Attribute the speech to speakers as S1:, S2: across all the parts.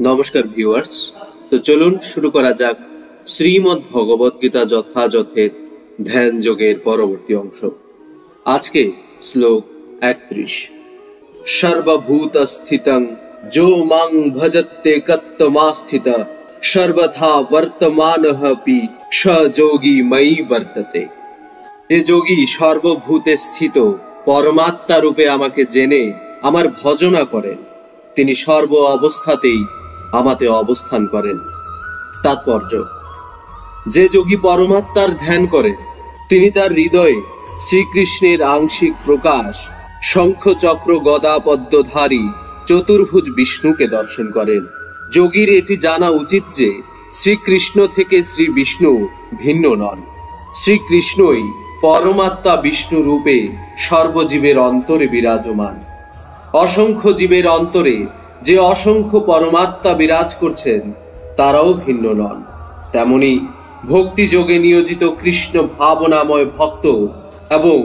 S1: নমস্কার ভিউয়ার্স। তো চলুন শুরু করা যাক শ্রীমদ্ ভগবদ গীতা যথাযথের ধ্যান যোগের পরবর্তী অংশ। আজকে শ্লোক 31। সর্বভূতস্থিতং যো মাং ভজতে কত্তমাস্থিত সর্বথা বর্তমানঃপি স যোগী ময়ি বর্ততে। যে যোগী সর্বভূতে স্থিত পরমাত্মা রূপে আমাকে জেনে আমার ভজনা করেন, তিনি সর্ব অবস্থাতেই আমাতে অবস্থান করেন। তাৎপর্য: যে যোগী পরমাত্মার ধ্যান করেন, তিনি তার হৃদয়ে শ্রীকৃষ্ণের আংশিক প্রকাশ শঙ্খ চক্র গদা পদ্মধারী চতুর্ভুজ বিষ্ণুকে দর্শন করেন। যোগীর এটি জানা উচিত যে শ্রীকৃষ্ণ থেকে শ্রী বিষ্ণু ভিন্ন নন। শ্রীকৃষ্ণই পরমাত্মা বিষ্ণু রূপে সর্বজীবের অন্তরে বিরাজমান। অসংখ্য জীবের অন্তরে যে অসংখ্য পরমাত্মা বিরাজ করছেন, তারাও ভিন্ন নন। তেমনি ভক্তি যোগে নিয়োজিত কৃষ্ণ ভাবনাময় ভক্ত এবং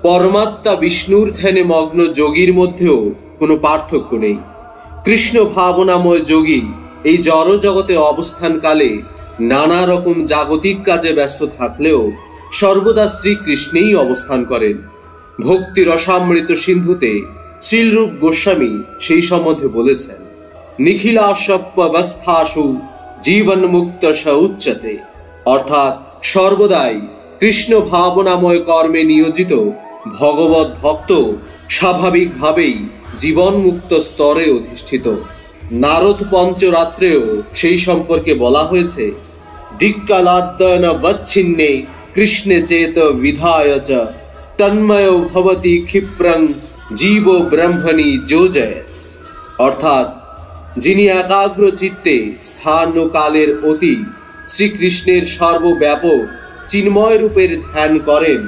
S1: পরমাত্মা বিষ্ণুর ধ্যানে মগ্ন যোগীর মধ্যেও কোনো পার্থক্য নেই। কৃষ্ণ ভাবনাময় যোগী এই জড় জগতে অবস্থানকালে নানা রকম জাগতিক কাজে ব্যস্ত থাকলেও সর্বদা শ্রীকৃষ্ণেই অবস্থান করেন। ভক্তি রসামৃত সিন্ধুতে শ্রীলরূপ গোস্বামী সেই সম্বন্ধে বলেছেন, নিখিলাস্বপ্যবস্থাসু জীবন মুক্ত স উচ্যতে। অর্থাৎ সর্বদাই কৃষ্ণ ভাবনাময় কর্মে নিয়োজিত ভগবত ভক্ত স্বাভাবিকভাবেই জীবন মুক্ত স্তরে অধিষ্ঠিত। নারদ পঞ্চরাত্রেও সেই সম্পর্কে বলা হয়েছে, দিক্কালাদ্যয়ন বচ্ছিন্নে কৃষ্ণে চেত বিধায় চ তন্ময় ভবতি ক্ষিপ্রং জীব ব্রহ্মণি যোজয়েৎ। অর্থাৎ যিনি একাগ্র চিত্তে স্থান ও কালের অতি শ্রীকৃষ্ণের সর্বব্যাপক চিন্ময় রূপের ধ্যান করেন,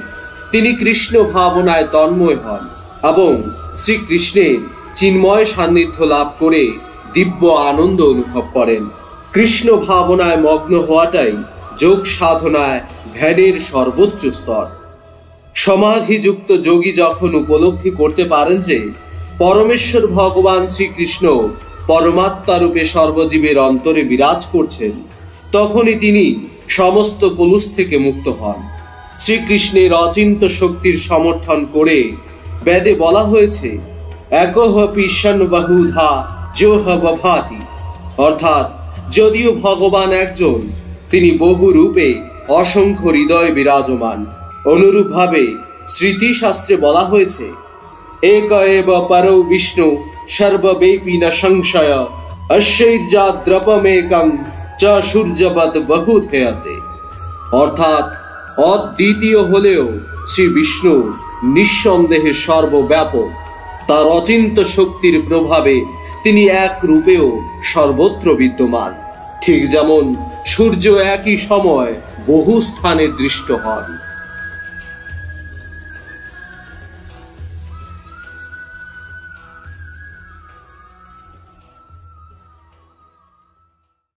S1: তিনি কৃষ্ণ ভাবনায় তন্ময় হন এবং শ্রীকৃষ্ণের চিন্ময় সান্নিধ্য লাভ করে দিব্য আনন্দ অনুভব করেন। কৃষ্ণ ভাবনায় মগ্ন হওয়াটাই যোগ সাধনায় ধ্যানের সর্বোচ্চ স্তর। সমাধিযুক্ত যোগী যখন উপলব্ধি করতে পারেন যে পরমেশ্বর ভগবান শ্রীকৃষ্ণ পরমাত্মা রূপে সর্বজীবের অন্তরে বিরাজ করছেন, তখনই তিনি সমস্ত কলুষ থেকে মুক্ত হন। শ্রীকৃষ্ণের অচিন্ত শক্তির সমর্থন করে বেদে বলা হয়েছে, একহ পিশন বহুধা যোহ বভাতি। অর্থাৎ যদিও ভগবান একজন, তিনি বহু রূপে অসংখ্য হৃদয়ে বিরাজমান। অনুরূপভাবে স্মৃতিশাস্ত্রে বলা হয়েছে, এক এব পরৌ বিষ্ণু সর্বব্যাপী ন সংশয় অশ্বৈর্যা দ্রপমেকং চ সূর্যবৎ বহুধেয়তে। অর্থাৎ অদ্বিতীয় হলেও শ্রী বিষ্ণু নিঃসন্দেহে সর্বব্যাপক। তার অচিন্ত শক্তির প্রভাবে তিনি এক রূপেও সর্বত্র বিদ্যমান। ঠিক যেমন সূর্য একই সময় বহু স্থানে দৃষ্ট হন।